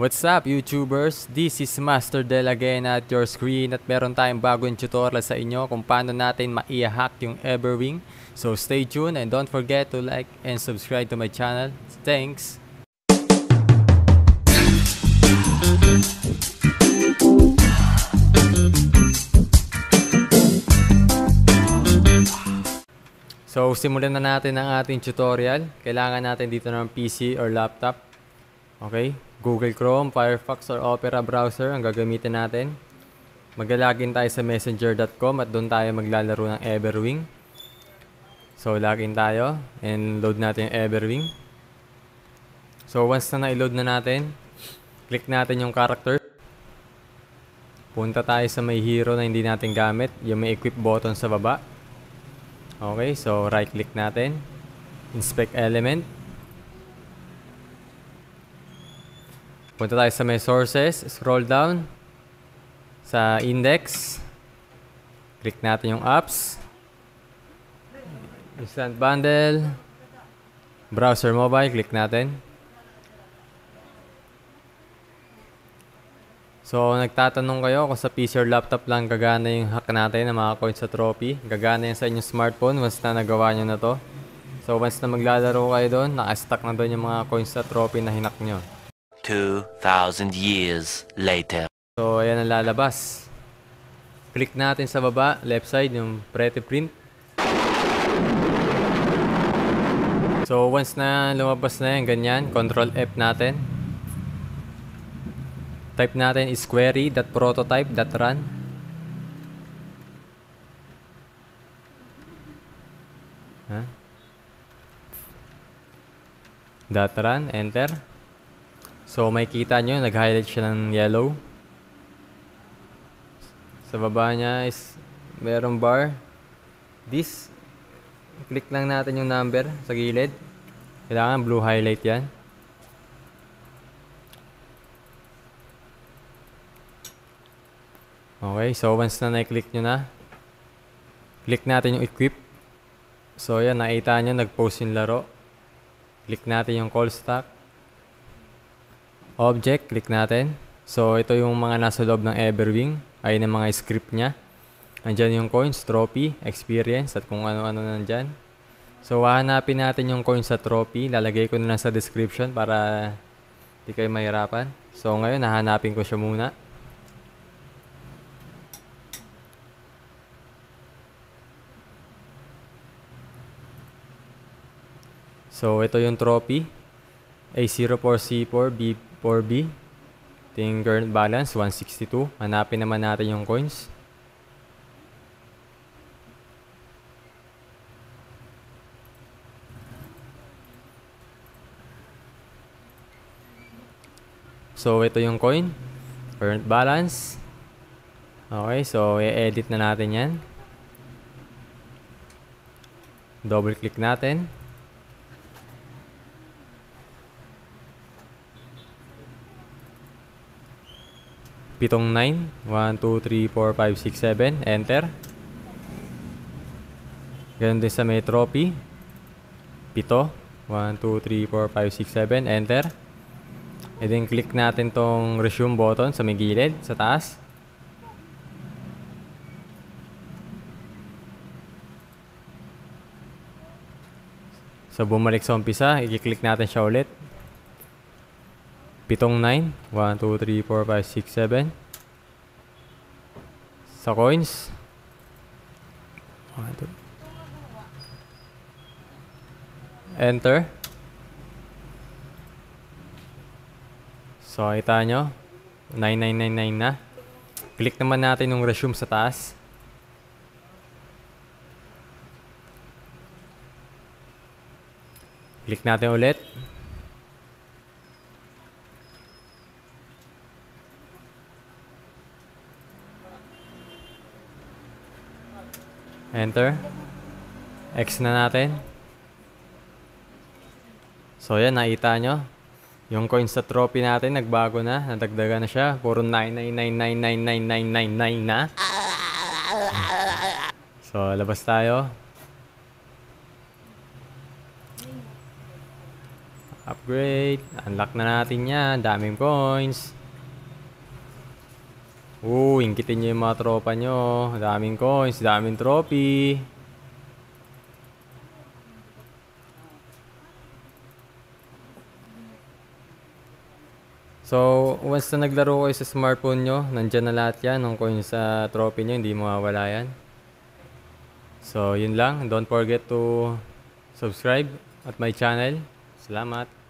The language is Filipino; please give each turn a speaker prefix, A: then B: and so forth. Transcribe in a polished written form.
A: What's up YouTubers? This is Master Del again at your screen at meron tayong bagong tutorial sa inyo kung paano natin ma-hack yung Everwing. So stay tuned and don't forget to like and subscribe to my channel. Thanks! So simulan na natin ang ating tutorial. Kailangan natin dito ng PC or laptop. Okay? Google Chrome, Firefox, or Opera browser ang gagamitin natin. Mag-login tayo sa messenger.com at doon tayo maglalaro ng Everwing. So, login tayo and load natin yung Everwing. So, once na na-load na natin, click natin yung character. Punta tayo sa may hero na hindi natin gamit, yung may equip button sa baba. Okay, so right-click natin. Inspect element. Punta tayo sa may sources, scroll down sa index, click natin yung apps, instant bundle, browser mobile, click natin. So nagtatanong kayo kung sa PC or laptop lang gagana yung hack natin ng mga coins sa trophy. Gagana yan sa inyong smartphone once na nagawa nyo na to. So once na maglalaro kayo doon, naka-stack na doon yung mga coins sa trophy na hinak nyo.
B: 2,000 years later.
A: So, ayan ang lalabas. Click natin sa baba, left side, yung pretty print. So, once na lumabas na yan, ganyan, Control F natin. Type natin is query.prototype.run. .run, enter. So, may kita nyo, nag-highlight siya ng yellow. Sa baba niya is merong bar. This, click lang natin yung number sa gilid. Kailangan blue highlight yan. Okay, so once na na-click nyo na, click natin yung equip. So, yan, nakita nyo, nag-post yung laro. Click natin yung call stack. Object, click natin. So, ito yung mga nasa loob ng Everwing. Ayun ang mga script niya. Andyan yung coins, trophy, experience, at kung ano-ano nandyan. So, hahanapin natin yung coins sa trophy. Lalagay ko na lang sa description para di kayo mahirapan. So, ngayon, hahanapin ko siya muna. So, ito yung trophy. A04C4, B4B. Ito yung current balance, 162. Hanapin naman natin yung coins. So, ito yung coin. Current balance. Okay, so i-edit na natin yan. Double click natin. Pitong 9, 1, 2, 3, 4, 5, 6, 7, enter. Ganun din sa may trophy. Pito, 1, 2, 3, 4, 5, 6, 7, enter. And then click natin tong resume button sa may gilid, sa taas. So bumalik sa umpisa, i-click natin siya ulit. Pitong 9, 1, 2, 3, 4, 5, 6, 7. Sa coins. 1, 2. Enter. So, kita nyo. 9999 na. Click naman natin yung resume sa taas. Click natin ulit. Enter. X na natin. So yan, nakita nyo. Yung coins sa trophy natin, nagbago na. Nadagdagan na siya. Puro 999999999 na. So, labas tayo. Upgrade. Unlock na natin yan. Daming coins. Ingkitin nyo yung mga tropa nyo. Daming coins. Daming trophy. So, once na naglaro kayo sa smartphone nyo, nandyan na lahat yan. Ng coins sa trophy nyo, hindi mawawala yan. So, yun lang. Don't forget to subscribe at my channel. Salamat.